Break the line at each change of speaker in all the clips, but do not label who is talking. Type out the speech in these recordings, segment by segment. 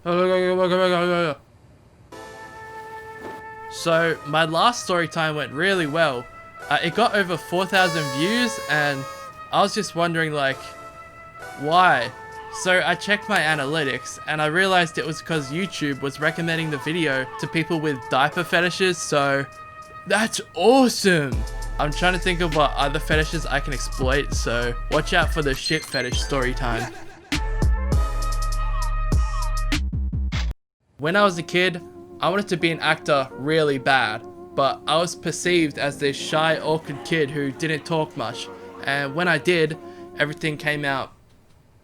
So my last story time went really well. It got over 4,000 views, and I was just wondering, like, why? So I checked my analytics and I realized it was because YouTube was recommending the video to people with diaper fetishes, so that's awesome! I'm trying to think of what other fetishes I can exploit, so watch out for the shit fetish story time. When I was a kid, I wanted to be an actor really bad, but I was perceived as this shy, awkward kid who didn't talk much, and when I did, everything came out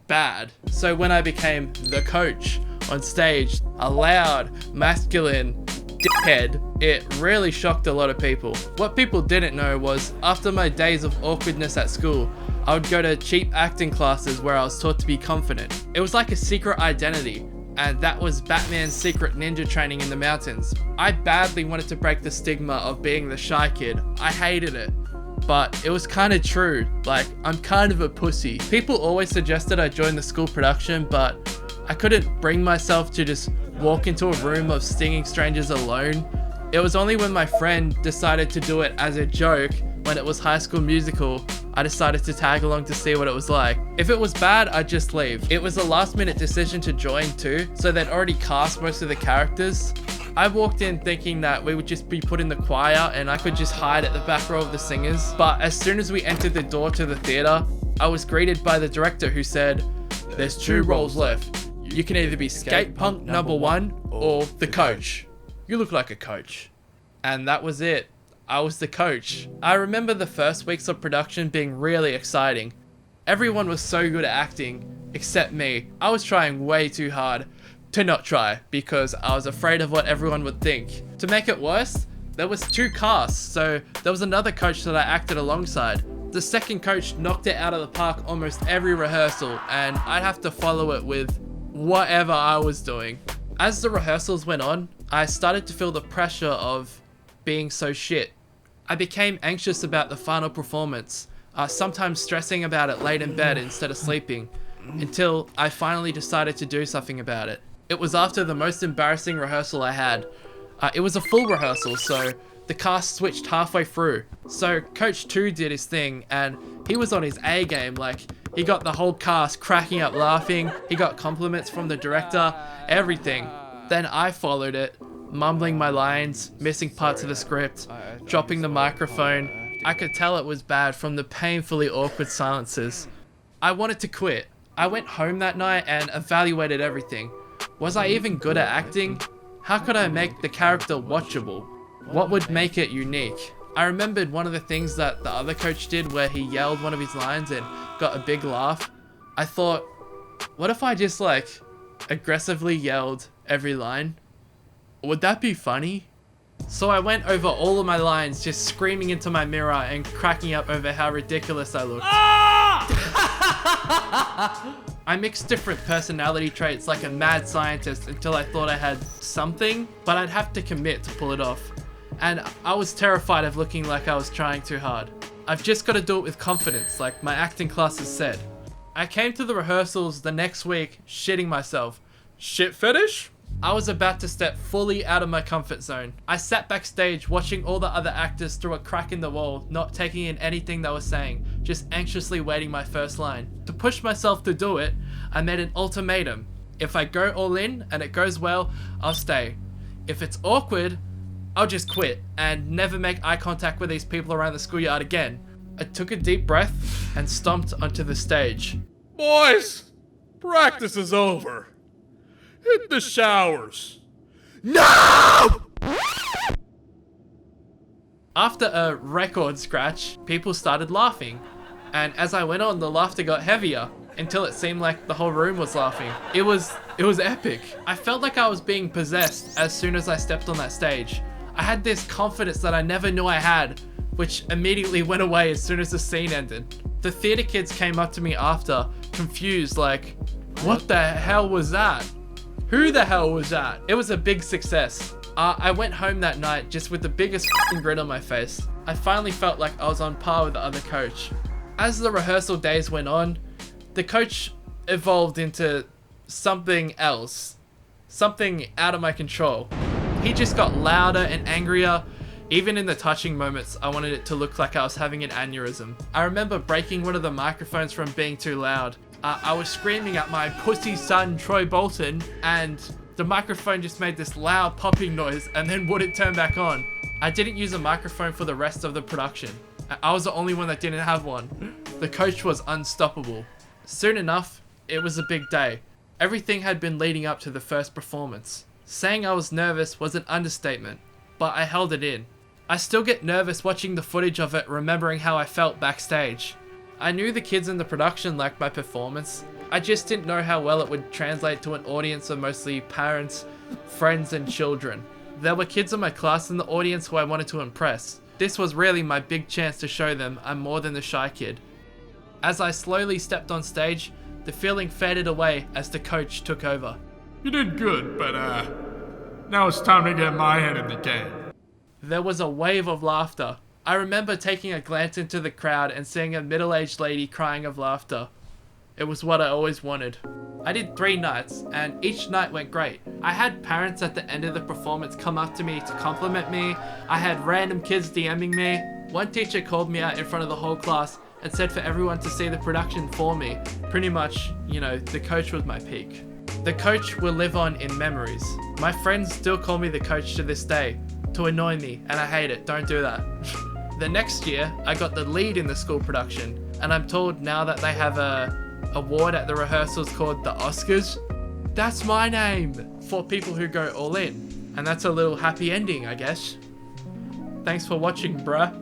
bad. So when I became the coach on stage, a loud, masculine dickhead, it really shocked a lot of people. What people didn't know was, after my days of awkwardness at school, I would go to cheap acting classes where I was taught to be confident. It was like a secret identity, and that was Batman's secret ninja training in the mountains. I badly wanted to break the stigma of being the shy kid. I hated it. But it was kind of true, like, I'm kind of a pussy. People always suggested I join the school production, but I couldn't bring myself to just walk into a room of stinging strangers alone. It was only when my friend decided to do it as a joke, when it was High School Musical, I decided to tag along to see what it was like. If it was bad, I'd just leave. It was a last minute decision to join too, so they'd already cast most of the characters. I walked in thinking that we would just be put in the choir and I could just hide at the back row of the singers. But as soon as we entered the door to the theater, I was greeted by the director who said, "There's 2 roles left. You can either be skate punk number 1 or the coach. You look like a coach." And that was it. I was the coach. I remember the first weeks of production being really exciting. Everyone was so good at acting, except me. I was trying way too hard to not try because I was afraid of what everyone would think. To make it worse, there was 2 casts, so there was another coach that I acted alongside. The second coach knocked it out of the park almost every rehearsal, and I'd have to follow it with whatever I was doing. As the rehearsals went on, I started to feel the pressure of being so shit. I became anxious about the final performance, sometimes stressing about it late in bed instead of sleeping, until I finally decided to do something about it. It was after the most embarrassing rehearsal I had. It was a full rehearsal, so the cast switched halfway through. So Coach 2 did his thing, and he was on his A game. Like, he got the whole cast cracking up laughing, he got compliments from the director, everything. Then I followed it, mumbling my lines, missing parts of the script, dropping the microphone. I could tell it was bad from the painfully awkward silences. I wanted to quit. I went home that night and evaluated everything. Was I even good at acting? How could I make the character watchable? What would make it unique? I remembered one of the things that the other coach did where he yelled one of his lines and got a big laugh. I thought, what if I just aggressively yelled every line? Would that be funny? So I went over all of my lines, just screaming into my mirror and cracking up over how ridiculous I looked. I mixed different personality traits like a mad scientist until I thought I had something, but I'd have to commit to pull it off. And I was terrified of looking like I was trying too hard. I've just got to do it with confidence, like my acting classes said. I came to the rehearsals the next week, shitting myself. Shit fetish? I was about to step fully out of my comfort zone. I sat backstage watching all the other actors through a crack in the wall, not taking in anything they were saying, just anxiously waiting my first line. To push myself to do it, I made an ultimatum. If I go all in and it goes well, I'll stay. If it's awkward, I'll just quit and never make eye contact with these people around the schoolyard again. I took a deep breath and stomped onto the stage.
Boys, practice is over. Hit the showers.
No! After a record scratch, people started laughing. And as I went on, the laughter got heavier until it seemed like the whole room was laughing. It was epic. I felt like I was being possessed as soon as I stepped on that stage. I had this confidence that I never knew I had, which immediately went away as soon as the scene ended. The theater kids came up to me after, confused, like, what the hell was that? Who the hell was that? It was a big success. I went home that night just with the biggest f***ing grin on my face. I finally felt like I was on par with the other coach. As the rehearsal days went on, the coach evolved into something else. something out of my control. He just got louder and angrier. Even in the touching moments, I wanted it to look like I was having an aneurysm. I remember breaking one of the microphones from being too loud. I was screaming at my pussy son, Troy Bolton, and the microphone just made this loud popping noise and then wouldn't turn back on. I didn't use a microphone for the rest of the production. I was the only one that didn't have one. The coach was unstoppable. Soon enough, it was a big day. Everything had been leading up to the first performance. Saying I was nervous was an understatement, but I held it in. I still get nervous watching the footage of it, remembering how I felt backstage. I knew the kids in the production liked my performance. I just didn't know how well it would translate to an audience of mostly parents, friends, and children. There were kids in my class in the audience who I wanted to impress. This was really my big chance to show them I'm more than the shy kid. As I slowly stepped on stage, the feeling faded away as the coach took over.
You did good, but now it's time to get my head in the game.
There was a wave of laughter. I remember taking a glance into the crowd and seeing a middle-aged lady crying of laughter. It was what I always wanted. I did 3 nights, and each night went great. I had parents at the end of the performance come up to me to compliment me. I had random kids DMing me. One teacher called me out in front of the whole class and said for everyone to see the production for me. Pretty much, the coach was my peak. The coach will live on in memories. My friends still call me the coach to this day, to annoy me, and I hate it. Don't do that. The next year, I got the lead in the school production, and I'm told now that they have a award at the rehearsals called the Oscars. That's my name for people who go all in. And that's a little happy ending, I guess. Thanks for watching, bruh.